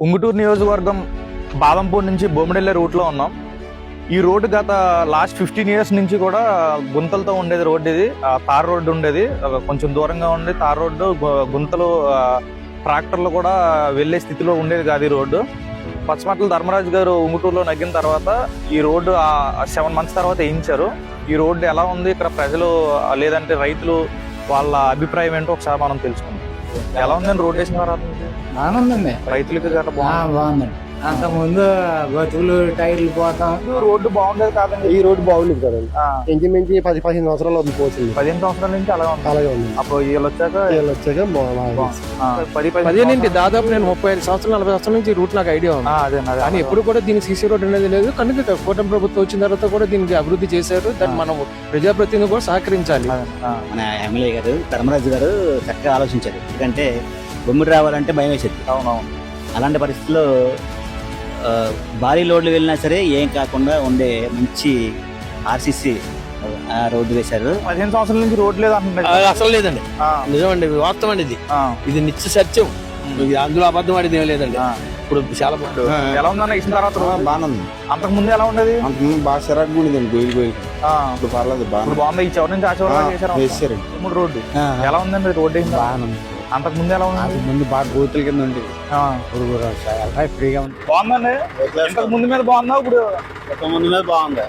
ఉంగుటూరు నియోజకవర్గం బాదంపూర్ నుంచి బొమ్మిడెల్లే రూట్లో ఉన్నాం. ఈ రోడ్డు గత లాస్ట్ 15 years నుంచి కూడా గుంతలతో ఉండేది రోడ్డు. ఇది తార్ రోడ్డు ఉండేది, కొంచెం దూరంగా ఉండేది తార్ రోడ్డు. గుంతలు, ట్రాక్టర్లు కూడా వెళ్ళే స్థితిలో ఉండేది కాదు ఈ రోడ్డు. పచ్చమట్ల ధర్మరాజు గారు ఉంగుటూరులో నగ్గిన తర్వాత ఈ రోడ్డు 7 months తర్వాత వేయించారు. ఈ రోడ్డు ఎలా ఉంది, ఇక్కడ ప్రజలు లేదంటే రైతులు వాళ్ళ అభిప్రాయం ఏంటో ఒకసారి మనం తెలుసుకుందాం. ఎలా ఉందండి రోడ్డు వేసిన తర్వాత? బాగుందండి, రైతులకి గట్రా బాగుందండి. అంతకుముందు బతుకులు టైర్లు పోతాం. రోడ్డు బాగుండేది కాదండి. ఈ రోడ్డు బాగుండేది కదండి. ఇంచుమించి 10-15 సంవత్సరాలు అవుతుంది పోతుంది. 15 సంవత్సరాల నుంచి అలాగే ఉంది. అప్పుడు వీళ్ళు వచ్చాక 15 నుండి దాదాపు నేను 35 సంవత్సరాలు 40 సంవత్సరాల నుంచి రూట్ నాకు ఐడియా ఉంది. కానీ ఎప్పుడు కూడా దీనికి సీసీ రోడ్ అనేది లేదు. కనుక కూటమి ప్రభుత్వం వచ్చిన తర్వాత కూడా దీనికి అభివృద్ధి చేశారు. దాన్ని మనం ప్రజాప్రతినిధులు కూడా సహకరించాలి. మన ఎమ్మెల్యే గారు ధర్మరాజు గారు చక్కగా ఆలోచించారు. ఎందుకంటే బొమ్మిడి రావాలంటే భయం వేసేది. అవునవును. అలాంటి పరిస్థితుల్లో భారీ లోడ్లు వెళ్ళినా సరే ఏం కాకుండా ఉండే మంచి ఆర్సీసీ రోడ్డు వేశారు. 15 సంవత్సరాల నుంచి రోడ్ లేదు అంటున్నారు. అసలు లేదండి, నిజమండి, వాస్తవం అండి. ఇది నిత్య సత్యం, అందులో అబద్ధం ఆడేది ఏం లేదండి. ఇప్పుడు చాలా ఎలా ఉందన్న ఇచ్చిన తర్వాత? బాగానే ఉంది. అంతకు ముందు ఎలా ఉండేది? అంతకుముందు బాగా చిరాకు ఉండేదండి. గోయిలు ఇప్పుడు పర్లేదు, ఇప్పుడు బాగుంది. ఈ చివరి నుంచి ఆ చివరి వేసారండి. మూడు రోడ్డు ఎలా ఉందండి? రోడ్డు వేసింది బాగానే ఉంది. అంతకు ముందు ఎలా ఉంది? ముందు బాగా గోతుల కింద ఉండేది. ఫ్రీగా ఉంది. బాగుందండి. ఇంతకు ముందు మీద బాగుందా? ఇప్పుడు ముందు మీద బాగుంది.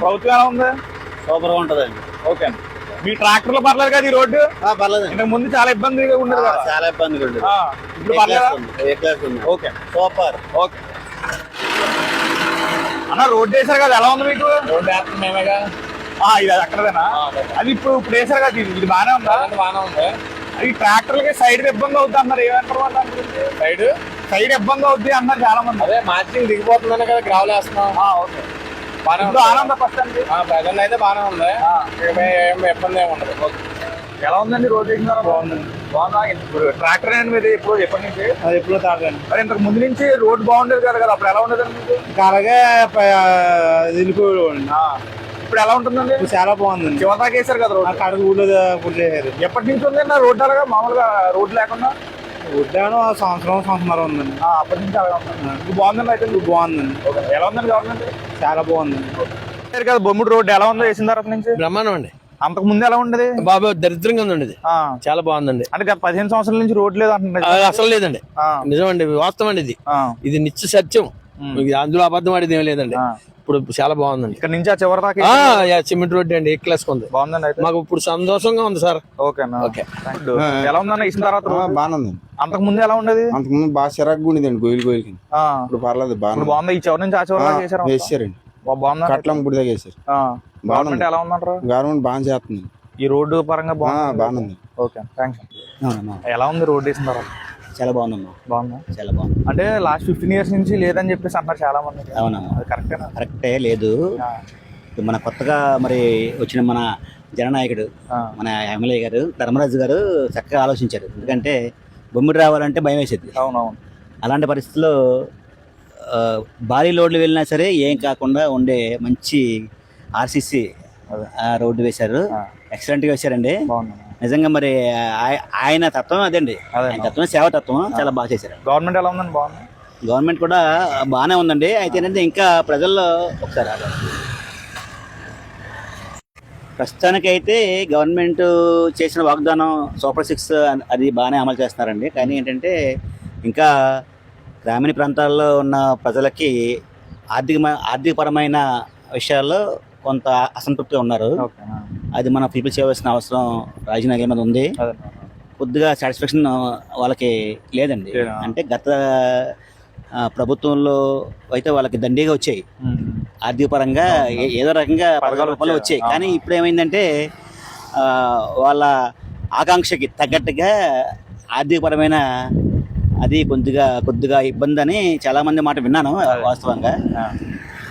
ప్రభుత్వం ఎలా ఉంది? సూపర్ గా ఉంటదండి. ఓకే. మీ ట్రాక్టర్లు పర్లేదు కదా ఈ రోడ్డు? పర్లేదు. ఇంతకు ముందు చాలా ఇబ్బందిగా ఉండేది కదా? చాలా ఇబ్బందిగా ఉండేది. ఇప్పుడు పర్లేదా? Okay, super. ఓకే అన్న, రోడ్డు వేసారు కదా, ఎలా ఉంది మీకు? రోడ్డు వేస్తాం మేమేగా. ఇది అక్కడదేనా? అది ఇప్పుడు వేసారు కదా, ఇది బాగానే ఉందా? బాగానే ఉంది. అది ట్రాక్టర్లకి సైడ్ ఇబ్బంది అవుద్ది అన్నారు. ఏమంటారు? సైడ్ ఇబ్బంది అవుద్ది అన్నారు చాలా మంది. అదే మార్చింగ్ దిగిపోతుందని కదా గ్రావెల్ వేస్తున్నాం. ఓకే. ఆనంద ఫస్ట్ ప్రజలు అయితే బాగానే ఉంది, ఇబ్బంది ఏమి ఉండదు. ఎలా ఉందండి రోడ్డు వేసిన? బాగుందండి. బాగుందా? ఇప్పుడు ట్రాక్టర్ అండి మీది ఎప్పటి నుంచి? అది ఎప్పుడో తాగండి. మరి ఇంతకు ముందు నుంచి రోడ్డు బాగుండేది కదా, అప్పుడు ఎలా ఉండేదండి మీకు? అలాగే వెళ్ళిపోయి ఇప్పుడు ఎలా ఉంటుందండి? చాలా బాగుందండి. చివరిదాకా వేసారు కదా రోడ్డు. కడకు ఊళ్ళో చేశారు. ఎప్పటి నుంచి ఉందండి రోడ్డు అలాగా? మామూలుగా రోడ్డు లేకుండా ఉడ్డాను సంవత్సరం ఉందండి. అప్పటి నుంచి అలాగే ఉందండి. ఇప్పుడు బాగుందండి. అయితే బాగుందండి. ఎలా ఉందండి గవర్నమెంట్? చాలా బాగుందండి. కదా బొమ్మిడి రోడ్డు ఎలా ఉందో వేసిన తర్వాత నుంచి? బ్రహ్మాండం అండి. అంతకు ముందు ఎలా ఉండేది? బాబు దరిద్రంగా ఉందండి. చాలా బాగుందండి. అంటే గత 15 సంవత్సరాల నుంచి రోడ్డు లేదు అంటున్నారు. అసలు లేదండి, నిజమండి, వాస్తవం అండి. ఇది నిత్య సత్యం, అందులో అబద్ధం ఆడేది ఏం లేదండి. ఇప్పుడు చాలా బాగుందండి. ఇక్కడ నుంచి ఆ చివరి దాకా సిమెంట్ రోడ్డు అండి, ఎక్కేసుకుంది. బాగుందండి. మాకు ఇప్పుడు సంతోషంగా ఉంది సార్. ఓకే. ఎలా ఉందన్న ఇచ్చిన తర్వాత? బాగానే ఉంది. అంతకు ముందు ఎలా ఉండేది? అంతకుముందు బాగా చిరాకు ఉండేదండి. గోయిలు ఇప్పుడు పర్లేదు, బాగుంది. ఈ చివరి నుంచి ఆ చివరి దాకా వేసారండి. బాగుంది. కట్లం గుడి దగ్గర వేసారు. గవర్నమెంట్ ఎలా ఉందంటారు? గవర్నమెంట్ బాగా చేస్తుంది. ఈ రోడ్డు పరంగా బాగానే ఉంది. Okay, thanks. ఎలా ఉంది రోడ్డు వేసిన తర్వాత? చాలా బాగుందమ్మా. బాగుందా? చాలా బాగుంది. అంటే లాస్ట్ 15 years నుంచి లేదని చెప్పేసి అంటారు చాలా మంది. అవునమ్మా, కరెక్టేనా? కరెక్టే. లేదు, మన కొత్తగా మరి వచ్చిన మన జననాయకుడు మన ఎమ్మెల్యే గారు ధర్మరాజు గారు చక్కగా ఆలోచించారు. ఎందుకంటే బొమ్మిడి రావాలంటే భయం వేసేది. అవునవును. అలాంటి పరిస్థితుల్లో భారీ లోడ్లు వెళ్ళినా సరే ఏం కాకుండా ఉండే మంచి ఆర్సీసీ రోడ్డు వేశారు. ఎక్సలెంట్ గా వేశారండి. నిజంగా మరి ఆయన తత్వం అదండి. ఆయన తత్వం సేవ తత్వం చాలా బాగా చేశారు. గవర్నమెంట్ ఎలా ఉందండి? బాగుంది. గవర్నమెంట్ కూడా బాగానే ఉందండి. అయితే ఏంటంటే ఇంకా ప్రజల్లో ఒకసారి ప్రస్తుతానికి అయితే గవర్నమెంట్ చేసిన వాగ్దానం సూపర్ 6 అది బాగానే అమలు చేస్తున్నారండి. కానీ ఏంటంటే ఇంకా గ్రామీణ ప్రాంతాల్లో ఉన్న ప్రజలకి ఆర్థికపరమైన విషయాల్లో కొంత అసంతృప్తిగా ఉన్నారు. అది మనం పీపుల్ చేయవలసిన అవసరం రాజనగర్ మీద ఉంది. కొద్దిగా సాటిస్ఫాక్షన్ వాళ్ళకి లేదండి. అంటే గత ప్రభుత్వంలో అయితే వాళ్ళకి దండిగా వచ్చాయి, ఆర్థిక పరంగా ఏదో రకంగా పథకాల రూపంలో వచ్చాయి. కానీ ఇప్పుడు ఏమైందంటే వాళ్ళ ఆకాంక్షకి తగ్గట్టుగా ఆర్థికపరమైన అది కొద్దిగా ఇబ్బంది అని చాలామంది మాట విన్నాను. వాస్తవంగా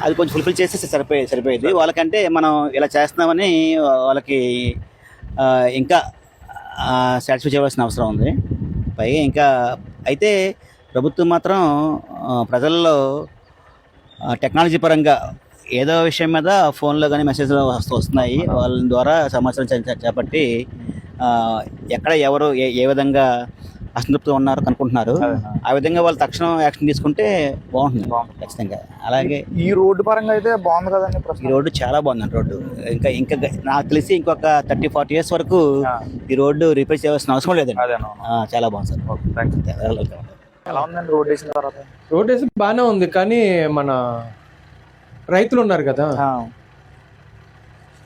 అది కొంచెం ఫుల్ఫిల్ చేస్తే సరిపోయేది. వాళ్ళకంటే మనం ఇలా చేస్తున్నామని వాళ్ళకి ఇంకా సాటిస్ఫై చేయవలసిన అవసరం ఉంది. పైగా ఇంకా అయితే ప్రభుత్వం మాత్రం ప్రజల్లో టెక్నాలజీ పరంగా ఏదో విషయం మీద ఫోన్లో కానీ మెసేజ్లు వస్తున్నాయి. వాళ్ళ ద్వారా సమాచారం చేపట్టి ఎక్కడ ఎవరు ఏ విధంగా అసంతృప్తిగా ఉన్నారు కనుక్కుంటున్నారు. అదేనా. ఆ విధంగా వాళ్ళు తక్షణం యాక్షన్ తీసుకుంటే బాగుంటుంది ఖచ్చితంగా. అలాగే ఈ రోడ్డు పరంగా అయితే బాగుంది కదండి ఈ ప్రస్తుతం. రోడ్డు చాలా బాగుందండి. రోడ్డు ఇంకా ఇంకా నాకు తెలిసి ఇంకొక 30-40 years వరకు ఆ. ఈ రోడ్డు రిపేర్ చేయాల్సిన అవసరం లేదండి. అదేనా. చాలా బాగుంది సార్. థ్యాంక్స్. వెల్కమ్. ఎలా ఉందండి రోడ్ వేసిన తర్వాత? రోడ్ వేసి బాగానే ఉంది, కానీ మన రైతులు ఉన్నారు కదా,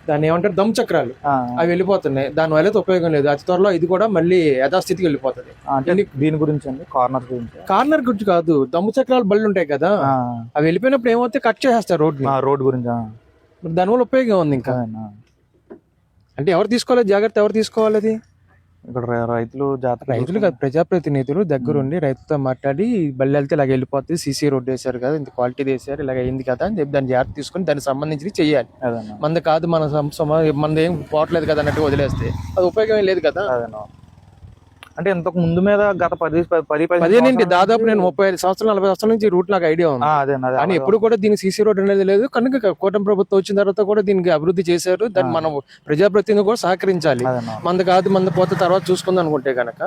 దాన్ని ఏమంటారు, దమ్ చక్రాలు అవి వెళ్ళిపోతున్నాయి. దాని వల్ల అయితే ఉపయోగం లేదు. అతి త్వరలో ఇది కూడా మళ్ళీ యథాస్థితికి వెళ్ళిపోతుంది. అంటే దీని గురించి అండి, కార్నర్ గురించి. కార్నర్ గురించి కాదు, దమ్ము చక్రాలు బళ్ళు ఉంటాయి కదా, అవి వెళ్ళిపోయినప్పుడు ఏమవుతే కట్ చేసేస్తారు రోడ్ రోడ్ గురించి. దానివల్ల ఉపయోగం ఉంది. ఇంకా అంటే ఎవరు తీసుకోవాలి జాగ్రత్త, ఎవరు తీసుకోవాలి అది? ఇక్కడ రైతులు రైతులు కాదు, ప్రజాప్రతినిధులు దగ్గరుండి రైతుతో మాట్లాడి బళ్ళు వెళ్తే ఇలాగ వెళ్ళిపోతుంది, సీసీ రోడ్ వేశారు కదా, ఇంత క్వాలిటీ వేశారు, ఇలాగ అయింది కదా అని చెప్పి దాన్ని జాగ్రత్త తీసుకొని దానికి సంబంధించి చెయ్యాలి. మంది కాదు, మన ఏం పోవట్లేదు కదా అన్నట్టు వదిలేస్తే అది ఉపయోగం ఏం లేదు కదా. అంటే ఇంతకు ముందు మీద గత 10 నుండి దాదాపు నేను 35 సంవత్సరాలు 40 సంవత్సరాల నుంచి రూట్ నాకు ఐడియా ఉంది. కానీ ఎప్పుడు కూడా దీనికి సీసీ రోడ్ అనేది లేదు. కనుక కూటమి ప్రభుత్వం వచ్చిన తర్వాత కూడా దీనికి అభివృద్ధి చేశారు. దాన్ని మనం ప్రజాప్రతినిధులు కూడా సహకరించాలి. మంది కాదు, మంది పోతే తర్వాత చూసుకుందాం అనుకుంటే కనుక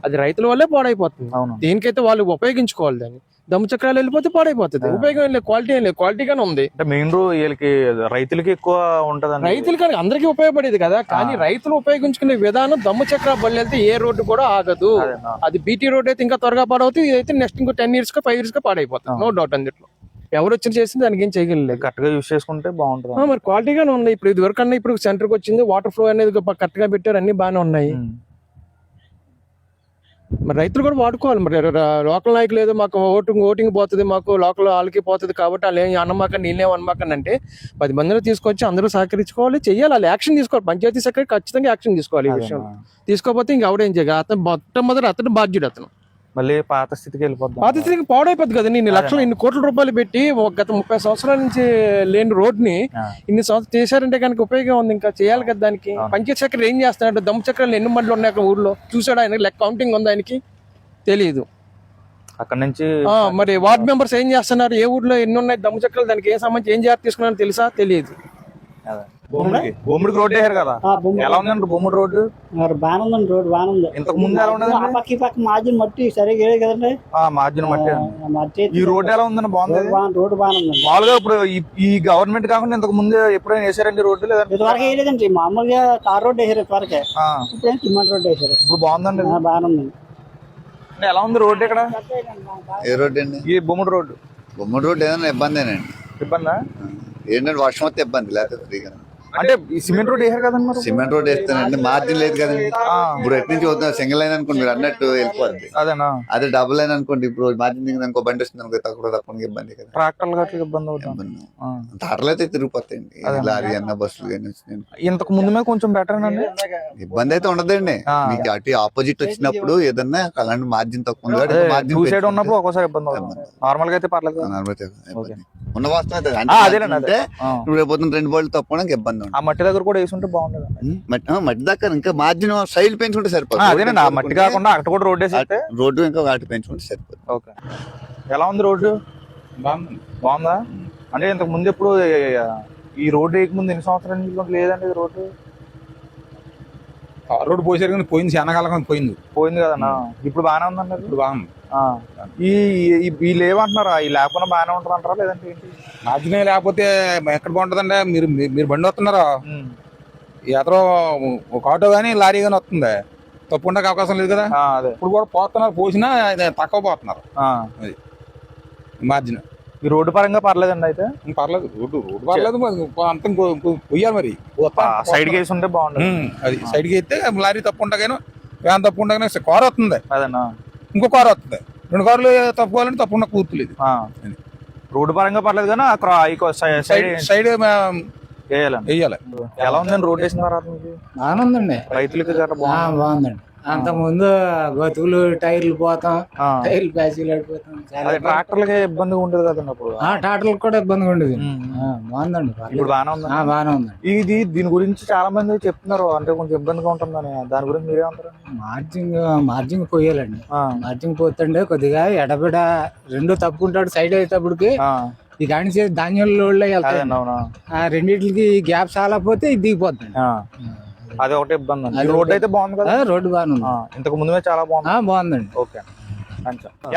అది రైతుల వల్లే పాడైపోతుంది. దీనికైతే వాళ్ళు ఉపయోగించుకోవాలి. దాన్ని దమ్ము చక్రాలు వెళ్ళిపోతే పాడైపోతుంది. ఉపయోగం ఏం లేదు, క్వాలిటీ ఏం లేదు, క్వాలిటీగానే ఉంది. అంటే మెయిన్ వీళ్ళకి రైతులకి ఎక్కువ ఉంటది. రైతులు కానీ అందరికీ ఉపయోగపడేది కదా, కానీ రైతులు ఉపయోగించుకునే విధానం దమ్ము చక్రాలు బళ్ళు వెళ్తే ఏ రోడ్డు కూడా ఆగదు. అది బీటీ రోడ్ అయితే ఇంకా త్వరగా పాడవుతుంది, ఇదైతే నెక్స్ట్ ఇంకో 10 years 5 years పాడైపోతుంది. నో డౌట్ అందులో. ఎవరు వచ్చి చేసింది దానికి ఏం చేయగలేదు. కరెక్ట్ గా యూస్ చేసుకుంటే బాగుంటుంది. మరి క్వాలిటీగానే ఉంది. ఇప్పుడు ఇది వరకు అన్నా ఇప్పుడు సెంటర్కి వచ్చింది, వాటర్ ఫ్లో అనేది కరెక్ట్ గా పెట్టారు, అన్ని బాగానే ఉన్నాయి. మరి రైతులు కూడా వాడుకోవాలి. మరి లోకల్ నాయకులు ఏదో మాకు ఓటింగ్ పోతుంది, మాకు లోకల్ వాళ్ళకి పోతుంది కాబట్టి వాళ్ళు ఏం అన్నమాకండి వీళ్ళేం అనమాకండి అంటే 10 మందిలో తీసుకొచ్చి అందరూ సహకరించుకోవాలి, చెయ్యాలి. వాళ్ళు యాక్షన్ తీసుకోవాలి. పంచాయతీ సెక్రటరీ ఖచ్చితంగా యాక్షన్ తీసుకోవాలి ఈ విషయం. తీసుకోకపోతే ఇంక ఆవిడేం చేయాలి? అతను మొట్టమొదటి అతను బాధ్యుడు. అతను మళ్ళీ పాత స్థితికి వెళ్ళిపోతుంది. పాత స్థితికి పాడైపోద్ది కదా. ఇన్ని లక్షలు, ఇన్ని కోట్ల రూపాయలు పెట్టి గత 30 సంవత్సరాల నుంచి లేని రోడ్ ని ఇన్ని సంవత్సరాలు చేశారంటే కనుక ఉపయోగం ఉంది. ఇంకా చేయాలి కదా దానికి. పంచాయతీ సెక్రటరీ ఏం చేస్తున్నాడు? దమ్ము చక్రాలు ఎన్ని మండలు ఉన్నాయి అక్కడ ఊర్లో చూసాడు ఆయన? లెక్క కౌంటింగ్ ఉంది ఆయనకి? తెలియదు. అక్కడ నుంచి మరి వార్డ్ మెంబర్స్ ఏం చేస్తున్నారు? ఏ ఊర్లో ఎన్ని ఉన్నాయి దమ్ము చక్రాలు, దానికి ఏం సంబంధించి ఏం జాగ్రత్త తీసుకున్నారో తెలుసా? తెలియదు. బొమ్మిడికి రోడ్డు వేసారు కదా, ఎలా ఉందండి బొమ్మిడి రోడ్డు? బాగానే ఉందండి. రోడ్డు బాగానే ఉంది. ఇంతకు ముందు ఎలా ఉండదు? పక్క మార్జిన్ మట్టి సరిగ్గా కదండి. మార్జిన్ మట్టి. ఈ రోడ్డు ఎలా ఉందండి? బాగుంది. రోడ్డు బాగానే ఉంది. మామూలుగా ఇప్పుడు ఈ గవర్నమెంట్ కాకుండా ఇంతకు ముందు ఎప్పుడైనా వేసారండి రోడ్డు? లేదా ఇదివరకు వేయలేదండి. మామూలుగా తార్ రోడ్డు వేసారు ఇదివరకే. ఇప్పుడు సిమెంట్ రోడ్డు వేసారు. ఇప్పుడు బాగుందండి. బాగానే ఉంది. ఎలా ఉంది రోడ్డు ఇక్కడ? ఏ రోడ్డు అండి? ఈ బొమ్మిడి రోడ్డు. బొమ్మడి రోడ్డు ఏదైనా ఇబ్బందేనండి. ఇబ్బందా? ఏంటంటే వర్షం వస్తే ఇబ్బంది, లేకపోతే ఫ్రీగా. అంటే ఈ సిమెంట్ రోడ్ వేసారు కదండి మరి. సిమెంట్ రోడ్ వేస్తానండి, మార్జిన్ లేదు కదండి. ఇప్పుడు ఎటు నుంచి వద్దాం, సింగిల్ లైన్ అనుకోండి మీరు అన్నట్టు వెళ్ళిపోద్ది. అదేనా? అదే డబుల్ లైన్ అనుకోండి, ఇప్పుడు మార్జిన్ దిగిన ఇంకో బండి వస్తుంది అనుకో, తక్కువ ఇబ్బంది కదా. ట్రాక్టర్లు గట్ల ఇబ్బంది అవుతుంది. తాటలు అయితే తిరిగిపోతాయండి, లారీ అన్న బస్సులు కానీ. ఇంతకు ముందు మీద కొంచెం బెటర్ అండి. ఇబ్బంది అయితే ఉండదండి. మీకు అటు ఆపోజిట్ వచ్చినప్పుడు ఏదన్నా అలాంటి మార్జిన్ తక్కువ ఉంది, మార్జిన్ సైడ్ ఉన్నప్పుడు ఒక్కోసారి ఇబ్బంది అవుతుంది. నార్మల్ గా అయితే పర్లేదు. ఉన్న వాస్తవం అంటే ఇప్పుడు రేపు 2 బోళ్ళు తప్పడానికి ఇబ్బంది. ఆ మట్టి దగ్గర కూడా వేసుంటే బాగుండదు. మట్టి దాకా ఇంకా మార్జిన్ సైడ్ పెంచుకుంటే సరిపోతుంది. అదేనండి, ఆ మట్టి కాకుండా అక్కడ కూడా రోడ్డు వేసి రోడ్డు ఇంకా వాటి పెంచుకుంటే సరిపోతుంది. ఓకే. ఎలా ఉంది రోడ్డు? బాగుందా? అంటే ఇంతకు ముందు ఎప్పుడు ఈ రోడ్డు వేయకముందు ఎన్ని సంవత్సరాల నుంచి లేదండి ఈ రోడ్డు? రోడ్డు పోసారు కానీ పోయింది, శనకాలం పోయింది కదన్నా. ఇప్పుడు బాగానే ఉందండి. ఇప్పుడు బాగుంది. వీళ్ళు ఏమంటున్నారా? ఈ లేకుండా బాగానే ఉంటుంది అంటారా లేదంటే ఏంటి? మార్జిన్ లేకపోతే ఎక్కడ బాగుంటుందండి? మీరు బండి వస్తున్నారా, ఎదరో ఒక ఆటో కానీ లారీ కానీ వస్తుంది, తప్పు ఉండక అవకాశం లేదు కదా. ఇప్పుడు కూడా పోతున్నారు, పోసినా తక్కువ పోతున్నారు. అది మార్జిన్. ఈ రోడ్డు పరంగా పర్లేదండి అయితే? పర్లేదు, రోడ్డు పర్లేదు. అంత పోయాలి మరి, సైడ్ కేసు ఉంటే బాగుంటుంది. అది సైడ్ కి అయితే లారీ తప్పు ఉండగాను, వ్యాన్ తప్పు ఉండగానే కారు వస్తుంది, అదేనా? ఇంకో కారు వస్తుంది. 2 కార్లు తప్పుకోవాలంటే తప్పు ఉన్న కూర్చులేదు. రోడ్డు పరంగా పర్లేదు కానీ సైడ్ వేయాలి. ఎలా ఉందండి రోడ్ వేసిన తర్వాత? బాగానే ఉందండి. రైతులకి బాగుందండి. అంతకుముందు బతుకులు టైర్లు పోతాం, టైర్లు ప్యాచీలు ఆడిపోతాం. ట్రాక్టర్లకి ఇబ్బందిగా ఉండదు కదండి అప్పుడు. ట్రాక్టర్లకు కూడా ఇబ్బందిగా ఉండేది. బాగుందండి. ఇప్పుడు బాగానే ఉందండి. దీని గురించి చాలా మంది చెప్తున్నారు, అంటే కొంచెం ఇబ్బందిగా ఉంటుందని. దాని గురించి మీరేమంటారు? మార్జింగ్ పోయాలండి. మార్జింగ్ పోతుండే కొద్దిగా ఎడబిడ 2 తప్పుకుంటాడు సైడ్ అయ్యేటప్పటికి. ఈ కానీ ధాన్యాల లోడ్లో వెళ్తాయి. రెండింటికి గ్యాప్ చాలా పోతే ఇది దిగిపోతుంది. అది ఒకటే ఇబ్బంది అండి. ఈ రోడ్డు అయితే బాగుంది కదా, రోడ్డు బాగానే ఉంది. ఇంతకు ముందుమే చాలా బాగుంది. బాగుందండి. ఓకే,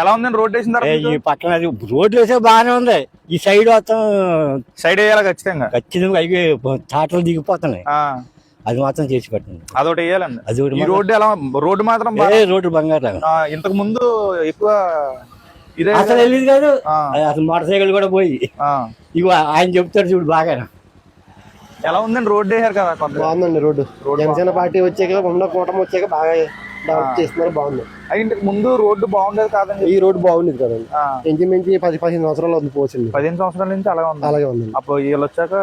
ఎలా ఉందండి రోడ్డు వేసిన తర్వాత? ఈ పక్కన రోడ్లు వేసే బాగానే ఉంది. ఈ సైడ్ మొత్తం సైడ్ వేయాలి ఖచ్చితంగా. ఖచ్చితంగా అవి తాటలు దిగిపోతున్నాయి. అది మాత్రం చేసి పెట్టండి. అదొకటి వేయాలండి. అది ఒకటి ఈ రోడ్డు ఎలా, రోడ్డు మాత్రం రోడ్డు బంగారం. ఇంతకు ముందు ఎక్కువ ఇదే అసలు వెళ్ళేది కాదు. అసలు మోటార్ సైకిల్ కూడా పోయి ఇగో ఆయన చెప్తాడు చూడు బాగా. ఎలా ఉందండి రోడ్డు వేసారు కదా? బాగుందండి రోడ్డు. జనసేన పార్టీ వచ్చాక ఉన్న కూటమి వచ్చాక బాగా డెవలప్ చేస్తున్నారు. బాగుంది. ఇంతకు ముందు రోడ్డు బాగుండేది కాదండి. ఈ రోడ్డు బాగుండేది కదండి. ఇంచుమించి 10-15 సంవత్సరాలు ఉంది పోసింది. 15 సంవత్సరాల నుంచి అలాగే ఉంది. అలాగే ఉంది. అప్పుడు వీళ్ళు వచ్చాక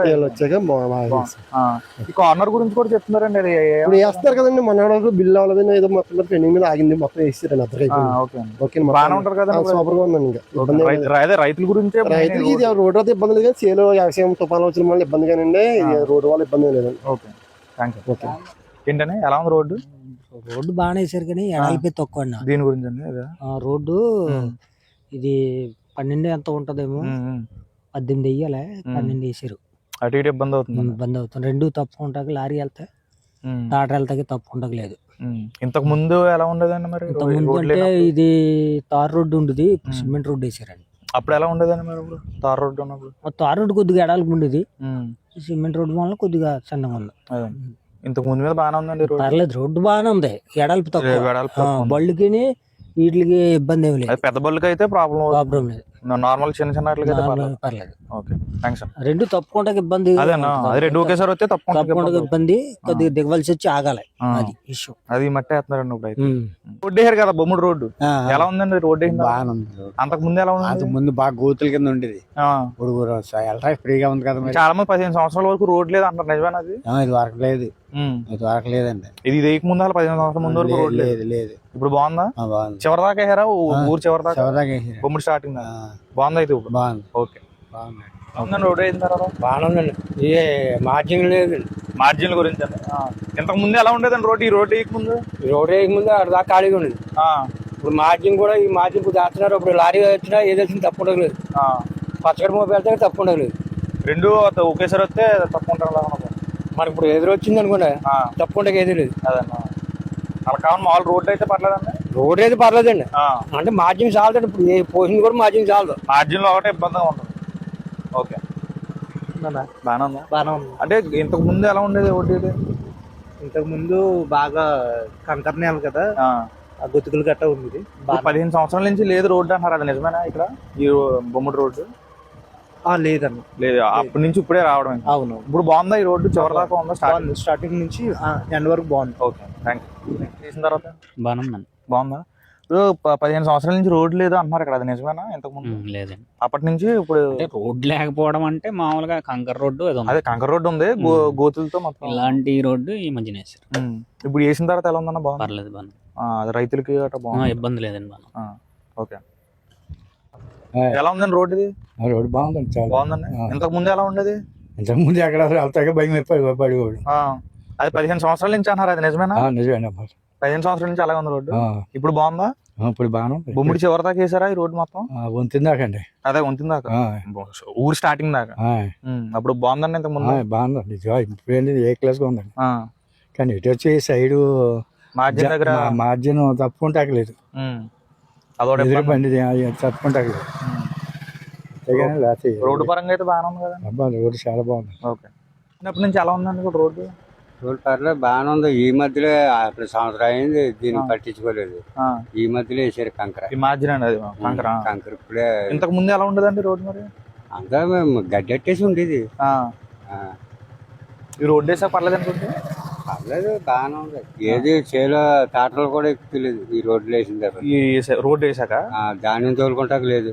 ఈ కార్నర్ గురించి కూడా చెప్తున్నారండి. ఇప్పుడు వేస్తారు కదండి. మన బిల్లు అవ్వలేదని ఏదో మొత్తం పెండింగ్ మీద ఆగింది. మొత్తం వేస్తారండి అందరికీ. బాగానే ఉంటారు కదా, సూపర్ గా ఉందండి. ఇంకా రైతుల గురించి రైతులకి ఇది రోడ్డు అయితే ఇబ్బంది లేదు. చేలో వ్యవసాయం తుఫాను వచ్చిన వల్ల ఇబ్బంది కానండి. రోడ్డు వల్ల ఇబ్బంది లేదండి. Okay, thank you. ఓకే, ఏంటనే ఎలా ఉంది రోడ్డు? రోడ్డు బాగానే వేసారు కానీ ఎడల్పి తక్కువ అన్న. దీని గురించి అండి రోడ్డు ఇది 12 ఎంత ఉంటదేమో, 18 వెయ్యాలి. 12 వేసారు. అటు ఇటు ఇబ్బంది అవుతుంది. రెండు తప్పు ఉంటాకి, లారీ వెళ్తే టాటర్ వెళ్తాకి తప్పు ఉండక లేదు. ఇంతకు ముందు ఎలా ఉండదండి మరి? అంటే ఇది తార్ రోడ్డు ఉండేది, సిమెంట్ రోడ్డు వేసారండి. అప్పుడు ఎలా ఉండదండి మరి? ఇప్పుడు తార్ రోడ్డు ఉన్నప్పుడు తార్ రోడ్డు కొద్దిగా ఎడాలకు ఉండేది, సిమెంట్ రోడ్డు వల్ల కొద్దిగా చిన్నగా ఉంది. ఇంతకు ముందు మీద బాగానే ఉందండి. పర్లేదు, రోడ్డు బాగానే ఉంది. ఎడల్పు తక్కువ, బళ్ళకి వీటికి ఇబ్బంది ఏమి లేదు. పెద్ద బళ్ళకి అయితే ప్రాబ్లం లేదు. నార్మల్ చిన్న పర్లేదు. Okay, thanks. రెండు తప్పుకుంటా ఇబ్బంది, రెండు ఒకేసారి వస్తే తప్పకుండా ఇబ్బంది. కొద్దిగా దిగవలసి వచ్చి ఆగాలి. అది ఇష్యూ. అది మట్టి వేస్తున్నారండి ఇప్పుడు అయితే. రోడ్డు వేసారు కదా, బొమ్మడి రోడ్డు ఎలా ఉందండి? రోడ్డు అంతకు ముందు ఎలా ఉంది? అంతకు ముందు బాగా గోతుల కింద ఉండేది. ఇప్పుడు ఫ్రీగా ఉంది కదా. చాలా మంది 15 సంవత్సరాల వరకు రోడ్ లేదు అంటారు, నిజమేనా అది? ఇది వరకు లేదు. ఇది వరకు లేదండి. ఇది వేయక ముందు 15 సంవత్సరాల ముందు వరకు రోడ్ లేదు. ఇప్పుడు బాగుందా? చివరి దాకా వేసారా? ఊరు చివరి దాకా బొమ్మడి స్టార్టింగ్ బాగుంది అయితే ఇప్పుడు? బాగుంది. ఓకే, బాగుందండి. రోడ్ అయిన తర్వాత బాగుందండి. ఏ మార్జిన్ లేదు. మార్జిన్ గురించి అండి, ఇంతకు ముందు ఎలా ఉండేదండి రోడ్? ఈ రోడ్ వేయక ముందు అక్కడ దాకా ఖాళీగా ఉండేది. ఇప్పుడు మార్జిన్ కూడా, ఈ మార్జిన్ ఇప్పుడు దాస్తున్నారు. ఇప్పుడు లారీ వచ్చినా ఏది వచ్చినా తప్పు ఉండలేదు. పచ్చగడ మోపు వెళ్తే తప్పు ఉండలేదు. రెండు ఒకేసారి వస్తే తప్పు ఉంటారు. మనకి ఇప్పుడు ఎదురు వచ్చింది అనుకోండి, తప్పు ఉండక ఏది లేదు. అదన్నా అలా కావాలి. మామూలు రోడ్డు అయితే పర్లేదండి. రోడ్ అయితే పర్లేదండి. అంటే మార్జిన్ చాలదండి. ఇప్పుడు ఏ పోసింది కూడా మార్జిన్ చాలదు. మార్జిన్ లో ఒకటే ఇబ్బందిగా ఉంటుంది. ఓకే, బాగానే ఉంది. అంటే ఇంతకు ముందు ఎలా ఉండేది రోడ్డు? ఇంతకు ముందు బాగా కంకర నేల కదా, గుతుకులు గట్ట ఉంది. 15 సంవత్సరాల నుంచి లేదు రోడ్డు అంటారు, అది నిజమేనా? ఇక్కడ ఈ బొమ్మడి రోడ్డు లేదండి. లేదు, అప్పటి నుంచి ఇప్పుడే రావడం. అవును. ఇప్పుడు బాగుందా ఈ రోడ్డు? చివరి దాకా ఉందా? స్టార్టింగ్ నుంచి ఎండ్ వరకు బాగుంది. Okay, thank you. చేసిన తర్వాత బాగుందా? ఇప్పుడు 15 సంవత్సరాల నుంచి రోడ్డు లేదు అంటున్నారు ఇక్కడ, అది నిజమేనా? ఇంతకు ముందు లేదండి. అప్పటి నుంచి ఇప్పుడు రోడ్డు లేకపోవడం అంటే మామూలుగా కంకర్ రోడ్డు, అదే కంకర్ రోడ్డు ఉంది, గోతులతో మొత్తం. ఇలాంటి రోడ్డు ఈ మధ్యన వేసారు. ఇప్పుడు వేసిన తర్వాత ఎలా ఉందన్న? బాగుంది. పర్లేదు, బాగుంది. అది రైతులకి బాగుంది, ఇబ్బంది లేదండి. ఓకే, ఎలా ఉందండి రోడ్డు? ఇది రోడ్డు బాగుందండి, చాలా బాగుందండి. ఇంతకు ముందు ఎలా ఉండేది? ఇంతకు ముందు ఎక్కడ వెళ్తాక భయం పడిపోయాడు. అది 15 సంవత్సరాల నుంచి అన్నారు, అది నిజమేనా? నిజమేనా? 15 సంవత్సరాల నుంచి అలాగే ఉంది రోడ్డు. ఇప్పుడు బాగుందా? ఇప్పుడు బాగానే ఉంది. బొమ్మిడి చివరి దాకా వేసారా ఈ రోడ్డు మొత్తం? వంతిందాకండి. అదే వంతిందాకా, ఊరు స్టార్టింగ్ దాకా. అప్పుడు బాగుందండి ఇంతకు ముందు? బాగుందండి. ఇప్పుడు ఏ క్లాస్ గా ఉందండి. కానీ ఇటు వచ్చి సైడ్ మార్జిన్ దగ్గర మార్జిన్ తప్పుకుంటాకలేదు. బండి తప్పుకుంటాకలేదు. రోడ్డు పరంగా అయితే బాగానే ఉంది కదా? రోడ్డు చాలా బాగుంది. ఓకే, చిన్నప్పటి నుంచి ఎలా ఉందండి రోడ్డు? రోడ్డు పర్లేదు, బాగానే ఉంది. ఈ మధ్యలో అప్పుడు సంవత్సరం అయింది దీన్ని పట్టించుకోలేదు. ఈ మధ్యలో వేసారు కంకర. ఈ మార్జిన్ అండి, అది కంకర ఇప్పుడే. ఇంతకు ముందు ఎలా ఉండదండి రోడ్డు మరి? అంతా గడ్డెట్టేసి ఉండేది. ఈ రోడ్డు వేసా పర్లేదు అనుకుంటే? పర్లేదు, బాగానే ఉంది. ఏది చేలో తాటలు కూడా ఎక్కుతలేదు ఈ రోడ్లు వేసిన తర్వాత. ఈ రోడ్డు వేసాక ధాన్యం తోలుకుంటాక లేదు.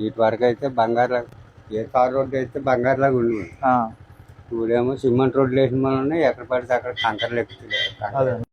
ఇటు వరకు అయితే బంగారు, ఏ కారు రోడ్డు అయితే బంగారు లాగా ఉంది. ఇప్పుడేమో సిమెంట్ రోడ్లు వేసిన వల్ల ఎక్కడ పడితే అక్కడ కంకరలు ఎక్కుతలేదు.